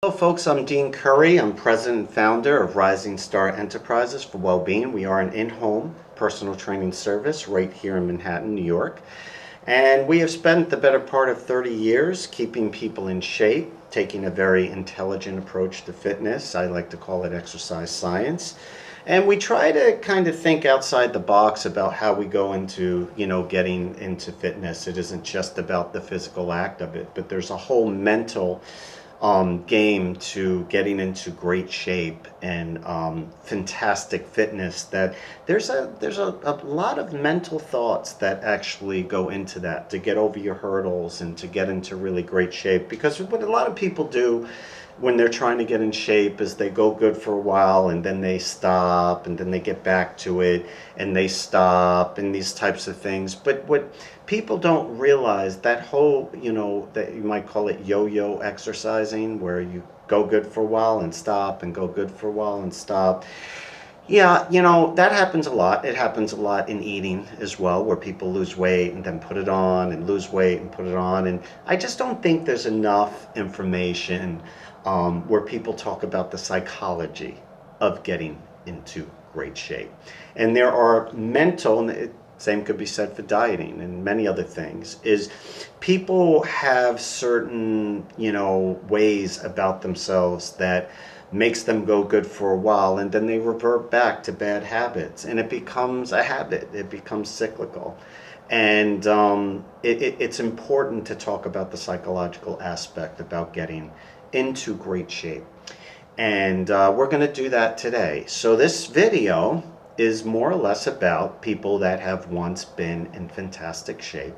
Hello folks, I'm Dean Curry. I'm president and founder of Rising Star Enterprises for Wellbeing. We are an in-home personal training service right here in Manhattan, New York. And we have spent the better part of 30 years keeping people in shape, taking a very intelligent approach to fitness. I like to call it exercise science. And we try to kind of think outside the box about how we go into, getting into fitness. It isn't just about the physical act of it, but there's a whole mental game to getting into great shape and fantastic fitness. That there's a lot of mental thoughts that actually go into that to get over your hurdles and to get into really great shape. Because what a lot of people do when they're trying to get in shape is they go good for a while and then they stop and then they get back to it and they stop and these types of things. But what people don't realize, that whole, that you might call it yo-yo exercising, where you go good for a while and stop and go good for a while and stop. Yeah, that happens a lot. It happens a lot in eating as well, where people lose weight and then put it on and lose weight and put it on. And I just don't think there's enough information where people talk about the psychology of getting into great shape. And there are mental, and same could be said for dieting and many other things, is people have certain, ways about themselves that makes them go good for a while, and then they revert back to bad habits, and it becomes a habit. It becomes cyclical. And it's important to talk about the psychological aspect about getting into great shape. And we're going to do that today. So this video is more or less about people that have once been in fantastic shape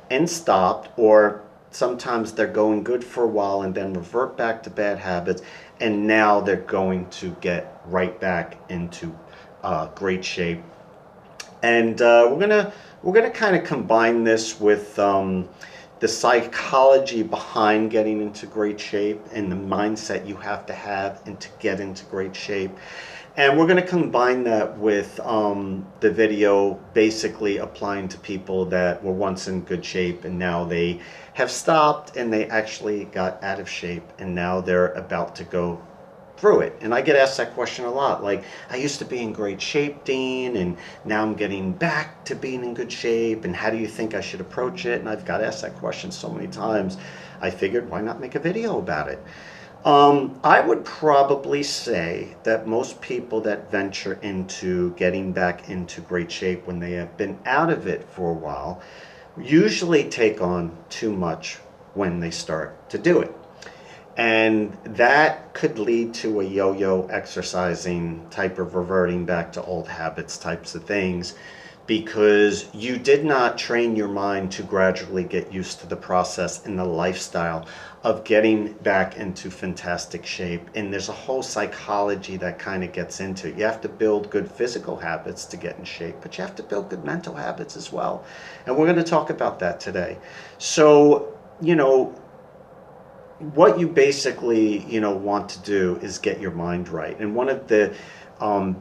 and stopped, or sometimes they're going good for a while and then revert back to bad habits, and now they're going to get right back into great shape. And we're gonna kind of combine this with the psychology behind getting into great shape and the mindset you have to have and to get into great shape. And we're going to combine that with the video basically applying to people that were once in good shape and now they have stopped and they actually got out of shape and now they're about to go through it. And I get asked that question a lot, like, I used to be in great shape, Dean, and now I'm getting back to being in good shape, and how do you think I should approach it? And I've got asked that question so many times, I figured, why not make a video about it? I would probably say that most people that venture into getting back into great shape when they have been out of it for a while usually take on too much when they start to do it. And that could lead to a yo-yo exercising type of reverting back to old habits types of things, because you did not train your mind to gradually get used to the process and the lifestyle of getting back into fantastic shape. And there's a whole psychology that kind of gets into it. You have to build good physical habits to get in shape, but you have to build good mental habits as well. And we're going to talk about that today. So, what you basically, want to do is get your mind right. And one of the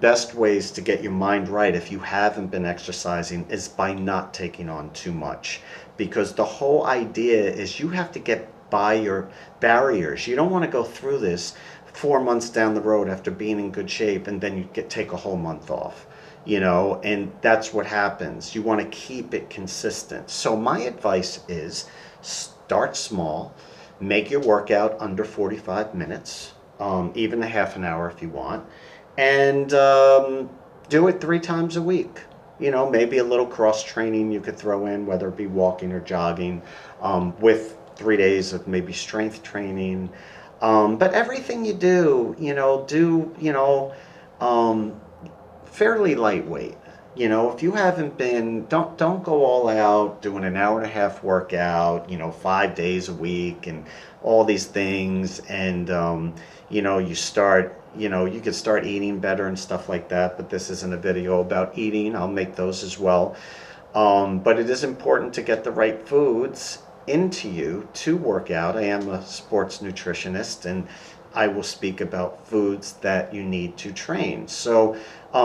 best ways to get your mind right, if you haven't been exercising, is by not taking on too much. Because the whole idea is you have to get by your barriers. You don't want to go through this 4 months down the road after being in good shape and then you take a whole month off. And that's what happens. You want to keep it consistent. So my advice is start small. Make your workout under 45 minutes, even a half an hour if you want, and do it 3 times a week. Maybe a little cross training you could throw in, whether it be walking or jogging, with 3 days of maybe strength training. But everything you do, fairly lightweight. If you haven't been, don't go all out doing an hour and a half workout, 5 days a week and all these things. And, you start, you could start eating better and stuff like that. But this isn't a video about eating. I'll make those as well. But it is important to get the right foods into you to work out. I am a sports nutritionist, and I will speak about foods that you need to train. So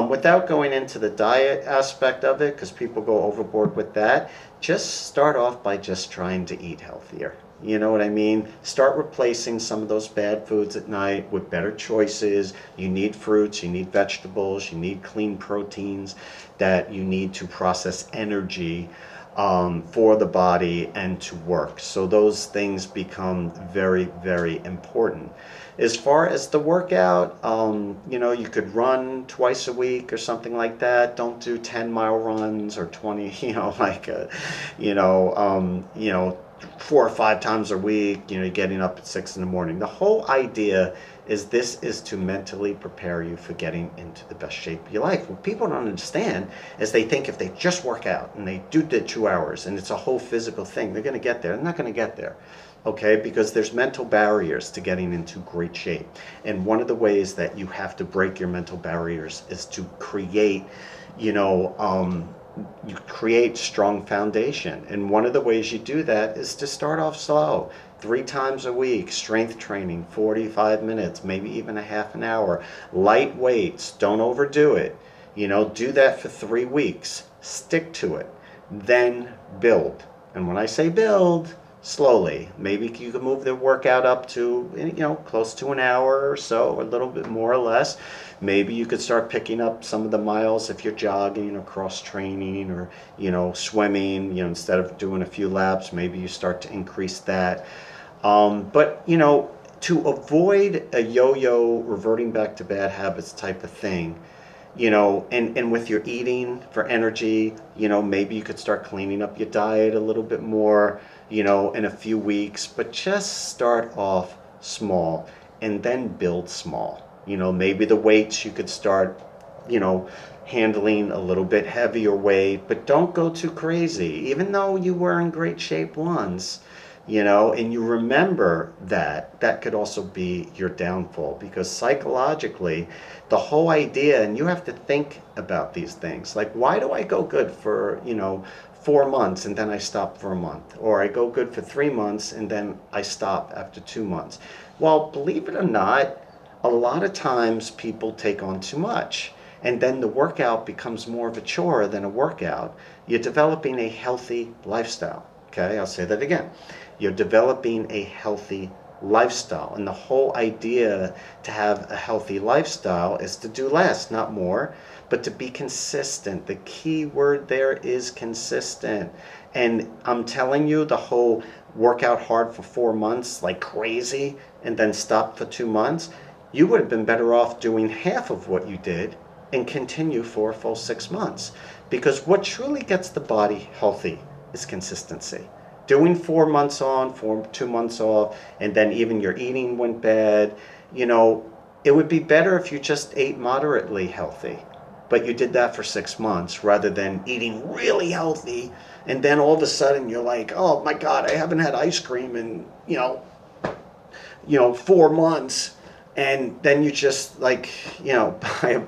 without going into the diet aspect of it, because people go overboard with that, just start off by just trying to eat healthier. You know what I mean? Start replacing some of those bad foods at night with better choices. You need fruits, you need vegetables, you need clean proteins that you need to process energy for the body and to work. So those things become very, very important. As far as the workout, you know, you could run twice a week or something like that. Don't do 10-mile runs or 20, you know, 4 or 5 times a week, you know, getting up at 6 in the morning. The whole idea is this is to mentally prepare you for getting into the best shape of your life. What people don't understand is they think if they just work out and they do the 2 hours and it's a whole physical thing, they're going to get there. They're not going to get there. Okay, because there's mental barriers to getting into great shape. And one of the ways that you have to break your mental barriers is to create, you know, you create strong foundation. And one of the ways you do that is to start off slow. 3 times a week, strength training, 45 minutes, maybe even a half an hour. Light weights, don't overdo it. You know, do that for 3 weeks. Stick to it. Then build. And when I say build, slowly. Maybe you can move the workout up to, you know, close to an hour or so, a little bit more or less. Maybe you could start picking up some of the miles if you're jogging or cross training or, you know, swimming. You know, instead of doing a few laps, maybe you start to increase that. But, you know, to avoid a yo-yo reverting back to bad habits type of thing, you know, and with your eating for energy, you know, maybe you could start cleaning up your diet a little bit more, you know, in a few weeks, but just start off small and then build small. You know, maybe the weights you could start, you know, handling a little bit heavier weight, but don't go too crazy, even though you were in great shape once. You know, and you remember that that could also be your downfall, because psychologically the whole idea, and you have to think about these things, like, why do I go good for, you know, 4 months and then I stop for a month, or I go good for 3 months and then I stop after 2 months? Well, believe it or not, a lot of times people take on too much, and then the workout becomes more of a chore than a workout. You're developing a healthy lifestyle. Okay, I'll say that again. You're developing a healthy lifestyle. And the whole idea to have a healthy lifestyle is to do less, not more, but to be consistent. The key word there is consistent. And I'm telling you, the whole work out hard for 4 months like crazy and then stop for 2 months, you would have been better off doing half of what you did and continue for a full 6 months. Because what truly gets the body healthy is consistency. Doing 4 months on, 2 months off, and then even your eating went bad, you know, it would be better if you just ate moderately healthy, but you did that for 6 months rather than eating really healthy, and then all of a sudden you're like, oh my God, I haven't had ice cream in, you know, 4 months, and then you just, like, you know, buy a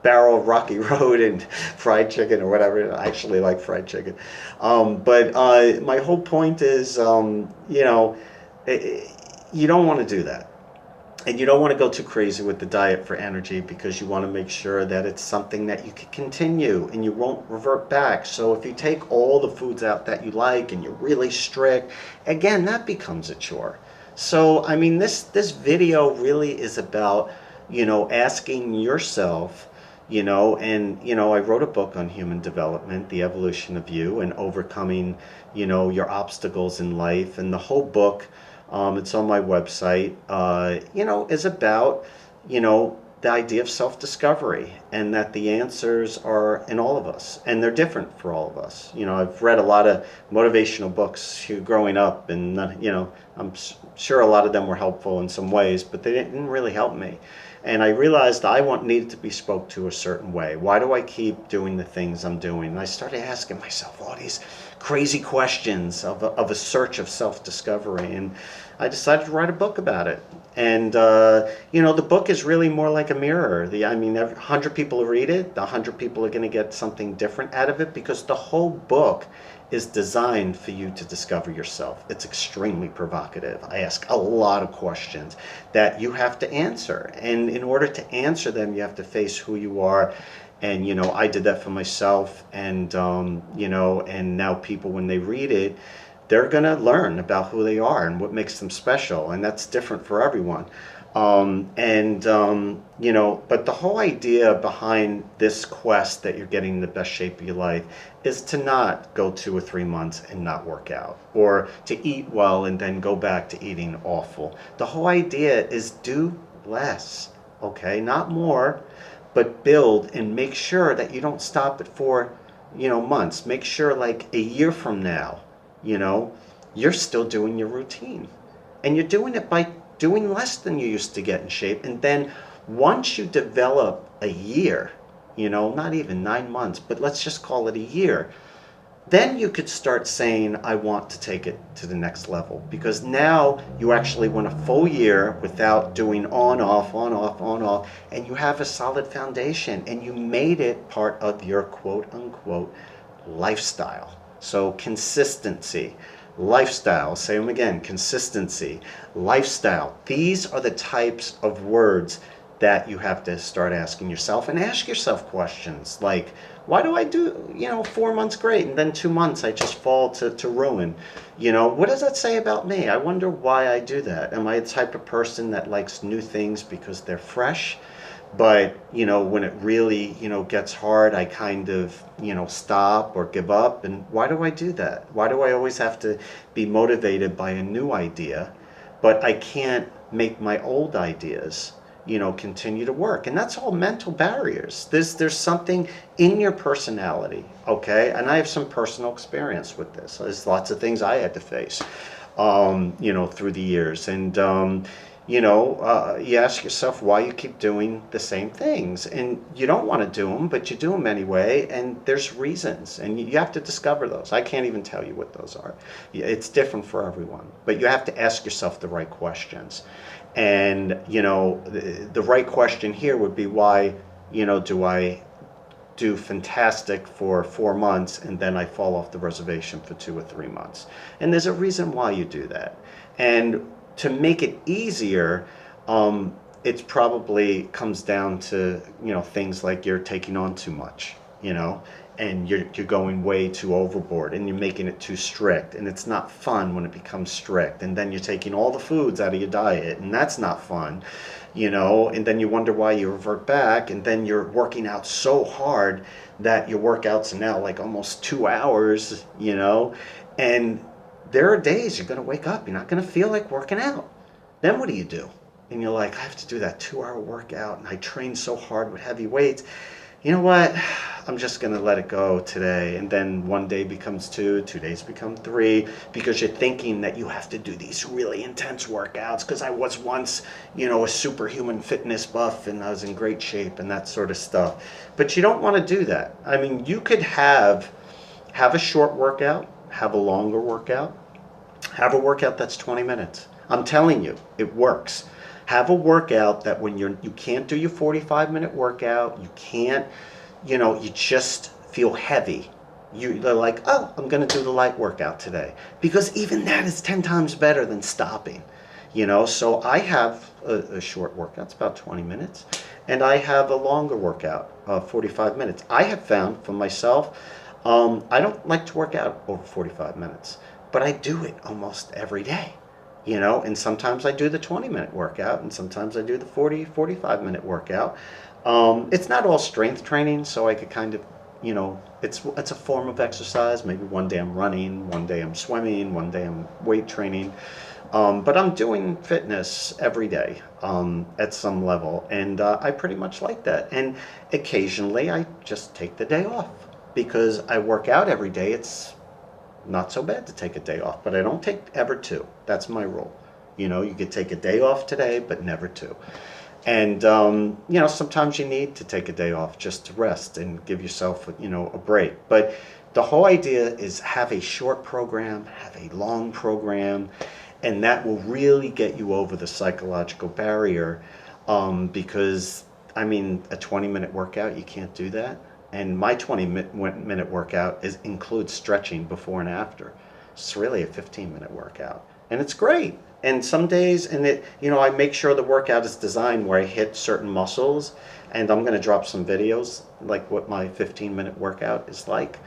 barrel of Rocky Road and fried chicken or whatever. I actually like fried chicken. But my whole point is, you know, you don't want to do that. And you don't want to go too crazy with the diet for energy, because you want to make sure that it's something that you can continue and you won't revert back. So if you take all the foods out that you like and you're really strict, again, that becomes a chore. So, I mean, this video really is about, you know, asking yourself, you know, and, you know, I wrote a book on human development, the evolution of you, and overcoming, you know, your obstacles in life. And the whole book, it's on my website, you know, is about, you know, the idea of self-discovery, and that the answers are in all of us, and they're different for all of us. You know, I've read a lot of motivational books growing up, and, you know, I'm sure a lot of them were helpful in some ways, but they didn't really help me. And I realized needed to be spoke to a certain way. Why do I keep doing the things I'm doing? And I started asking myself all these crazy questions of a search of self-discovery. And I decided to write a book about it. And, you know, the book is really more like a mirror. I mean, 100 people read it. The 100 people are going to get something different out of it, because the whole book is designed for you to discover yourself. It's extremely provocative. I ask a lot of questions that you have to answer. And in order to answer them, you have to face who you are. And, you know, I did that for myself. And, you know, and now people, when they read it, they're going to learn about who they are and what makes them special, and that's different for everyone. But the whole idea behind this quest that you're getting the best shape of your life is to not go 2 or 3 months and not work out, or to eat well and then go back to eating awful. The whole idea is do less, okay? Not more, but build, and make sure that you don't stop at 4 months. Make sure like a year from now, you know, you're still doing your routine, and you're doing it by doing less than you used to get in shape. And then once you develop a year, not even 9 months, but let's just call it a year, then you could start saying, I want to take it to the next level, because now you actually went a full year without doing on, off, on, off, on, off, and you have a solid foundation, and you made it part of your quote unquote lifestyle. So consistency, lifestyle, say them again, consistency, lifestyle. These are the types of words that you have to start asking yourself, and ask yourself questions like, why do I do, 4 months great, and then 2 months I just fall to ruin? What does that say about me? I wonder why I do that. Am I the type of person that likes new things because they're fresh? But, when it really, gets hard, I kind of, stop or give up. And why do I do that? Why do I always have to be motivated by a new idea, but I can't make my old ideas, continue to work? And that's all mental barriers. There's something in your personality, okay? And I have some personal experience with this. There's lots of things I had to face, through the years. And, you ask yourself why you keep doing the same things, and you don't want to do them, but you do them anyway, and there's reasons, and you have to discover those. I can't even tell you what those are. It's different for everyone, but you have to ask yourself the right questions. And, the right question here would be, why, do I do fantastic for 4 months and then I fall off the reservation for 2 or 3 months? And there's a reason why you do that. And to make it easier, it probably comes down to, things like you're taking on too much, and you're going way too overboard, and you're making it too strict, and it's not fun when it becomes strict. And then you're taking all the foods out of your diet, and that's not fun, and then you wonder why you revert back, and then you're working out so hard that your workouts are now like almost 2 hours, and there are days you're going to wake up, you're not going to feel like working out. Then what do? And you're like, I have to do that 2-hour workout, and I trained so hard with heavy weights. You know what? I'm just going to let it go today. And then one day becomes 2, 2 days become 3, because you're thinking that you have to do these really intense workouts, because I was once, a superhuman fitness buff, and I was in great shape and that sort of stuff. But you don't want to do that. I mean, you could have a short workout, have a longer workout, have a workout that's 20 minutes. I'm telling you, it works. Have a workout that when you can't do your 45-minute workout, you can't, you just feel heavy. They're like, oh, I'm going to do the light workout today. Because even that is 10 times better than stopping. So I have a short workout, it's about 20 minutes, and I have a longer workout, 45 minutes. I have found for myself, I don't like to work out over 45 minutes, but I do it almost every day. And sometimes I do the 20-minute workout, and sometimes I do the 45-minute workout. It's not all strength training, so I could kind of, it's a form of exercise. Maybe one day I'm running, one day I'm swimming, one day I'm weight training. But I'm doing fitness every day at some level, and I pretty much like that. And occasionally I just take the day off, because I work out every day. It's not so bad to take a day off, but I don't take ever 2. That's my rule. You could take a day off today, but never 2. And, sometimes you need to take a day off just to rest and give yourself, a break. But the whole idea is have a short program, have a long program, and that will really get you over the psychological barrier, because, a 20-minute workout, you can't do that. And my 20-minute workout includes stretching before and after. It's really a 15-minute workout, and it's great. And some days, I make sure the workout is designed where I hit certain muscles, and I'm going to drop some videos like what my 15-minute workout is like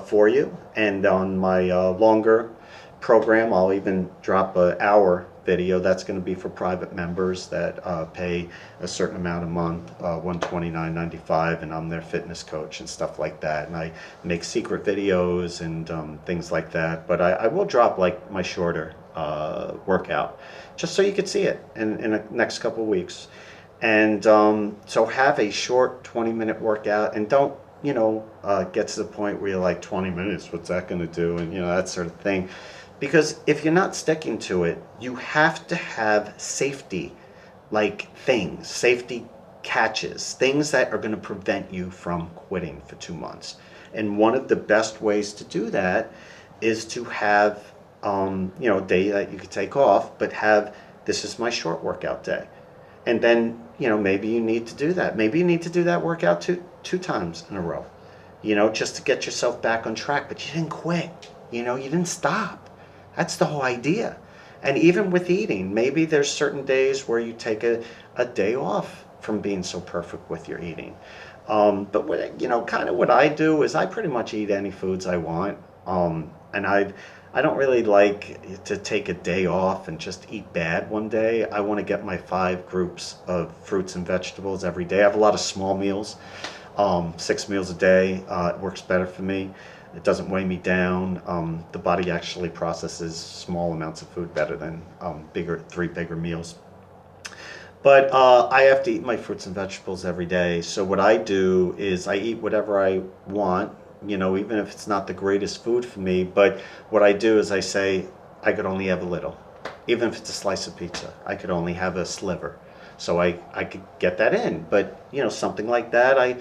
for you. And on my longer program. I'll even drop an hour video that's going to be for private members that pay a certain amount a month, $129.95, and I'm their fitness coach and stuff like that. And I make secret videos and things like that. But I will drop like my shorter workout just so you could see it in the next couple of weeks. And so have a short 20-minute workout, and don't get to the point where you're like, 20 minutes, what's that going to do? And that sort of thing. Because if you're not sticking to it, you have to have safety, like things, safety catches, things that are going to prevent you from quitting for 2 months. And one of the best ways to do that is to have, a day that you could take off, but this is my short workout day. And then, maybe you need to do that. Maybe you need to do that workout two times in a row, just to get yourself back on track. But you didn't quit, you didn't stop. That's the whole idea. And even with eating, maybe there's certain days where you take a day off from being so perfect with your eating. But kind of what I do is I pretty much eat any foods I want. And I don't really like to take a day off and just eat bad one day. I want to get my 5 groups of fruits and vegetables every day. I have a lot of small meals, 6 meals a day. It works better for me. It doesn't weigh me down. The body actually processes small amounts of food better than 3 bigger meals. But I have to eat my fruits and vegetables every day. So what I do is I eat whatever I want, even if it's not the greatest food for me. But what I do is I say I could only have a little. Even if it's a slice of pizza, I could only have a sliver. So I could get that in. But, something like that, I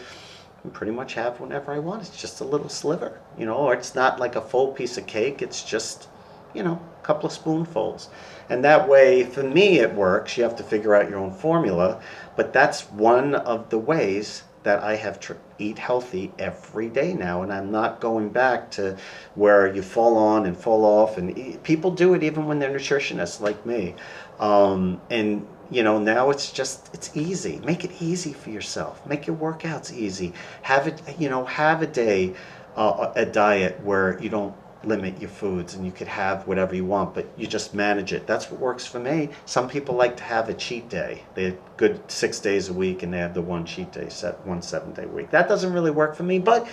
pretty much have whenever I want. It's just a little sliver, or it's not like a full piece of cake. It's just, a couple of spoonfuls. And that way, for me, it works. You have to figure out your own formula. But that's one of the ways that I have eat healthy every day now. And I'm not going back to where you fall on and fall off. And people do it even when they're nutritionists like me. And now it's easy. Make it easy for yourself. Make your workouts easy. Have a day, a diet where you don't limit your foods and you could have whatever you want, but you just manage it. That's what works for me. Some people like to have a cheat day. They're good 6 days a week and they have the one cheat day, one 7-day week. That doesn't really work for me, but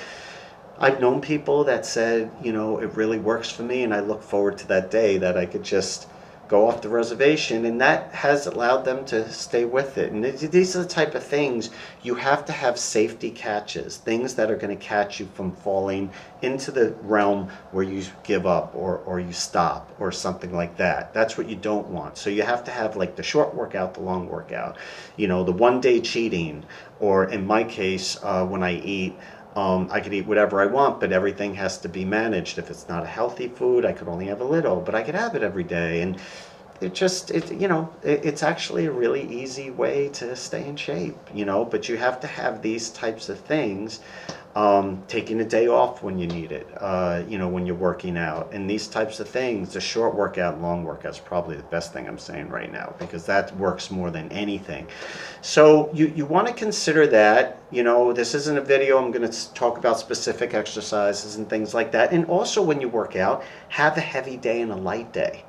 I've known people that said, it really works for me, and I look forward to that day that I could just go off the reservation, and that has allowed them to stay with it. And these are the type of things you have to have safety catches, things that are going to catch you from falling into the realm where you give up or you stop or something like that. That's what you don't want. So you have to have like the short workout, the long workout, the 1-day cheating, or in my case, when I eat, I could eat whatever I want, but everything has to be managed. If it's not a healthy food, I could only have a little, but I could have it every day. And it's actually a really easy way to stay in shape, but you have to have these types of things, taking a day off when you need it, when you're working out, and these types of things. The short workout, long workout is probably the best thing I'm saying right now, because that works more than anything. So you want to consider that. This isn't a video. I'm going to talk about specific exercises and things like that. And also, when you work out, have a heavy day and a light day,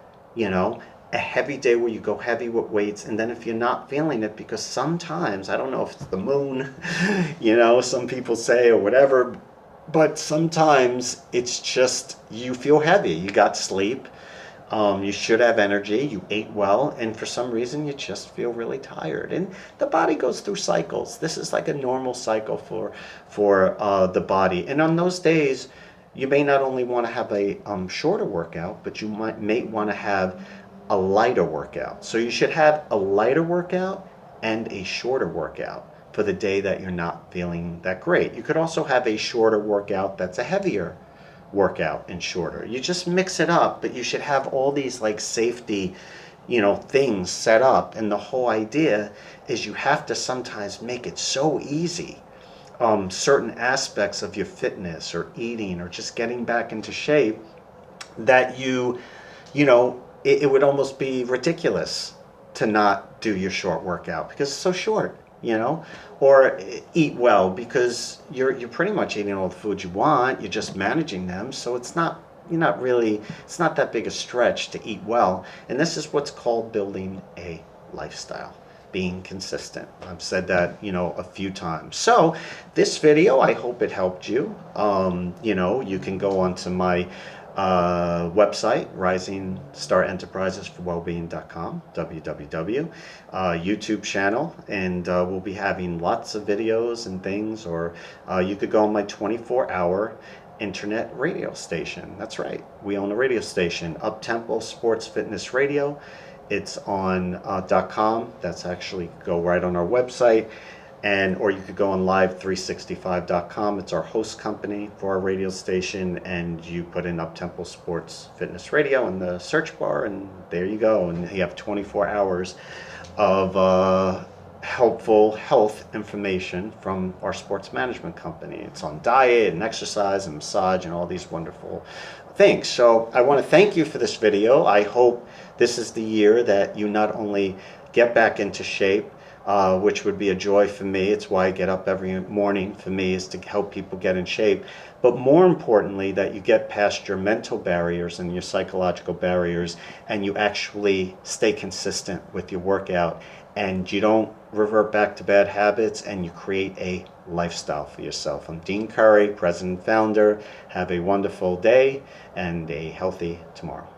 a heavy day where you go heavy with weights. And then if you're not feeling it, because sometimes, I don't know if it's the moon, some people say, or whatever, but sometimes it's just you feel heavy. You got sleep. You should have energy. You ate well. And for some reason, you just feel really tired. And the body goes through cycles. This is like a normal cycle for the body. And on those days, you may not only want to have a shorter workout, but you may want to have a lighter workout. So you should have a lighter workout and a shorter workout for the day that you're not feeling that great. You could also have a shorter workout that's a heavier workout and shorter. You just mix it up, but you should have all these like safety, things set up. And the whole idea is you have to sometimes make it so easy. Certain aspects of your fitness or eating or just getting back into shape that it would almost be ridiculous to not do your short workout because it's so short, or eat well because you're pretty much eating all the food you want. You're just managing them. So it's not it's not that big a stretch to eat well. And this is what's called building a lifestyle, being consistent. I've said that, a few times. So this video, I hope it helped you. You can go onto my website, Rising Star Enterprises for Wellbeing.com, www, YouTube channel, and we'll be having lots of videos and things, or you could go on my 24-hour internet radio station. That's right, we own a radio station, Up-Tempo Sports Fitness Radio. It's on .com. That's actually go right on our website. Or you could go on live365.com. It's our host company for our radio station, and you put in Up-Tempo Sports Fitness Radio in the search bar, and there you go. And you have 24 hours of helpful health information from our sports management company. It's on diet and exercise and massage and all these wonderful things. So I want to thank you for this video. I hope this is the year that you not only get back into shape, which would be a joy for me. It's why I get up every morning, for me, is to help people get in shape. But more importantly, that you get past your mental barriers and your psychological barriers, and you actually stay consistent with your workout, and you don't revert back to bad habits, and you create a lifestyle for yourself. I'm Dean Curry, President and Founder. Have a wonderful day and a healthy tomorrow.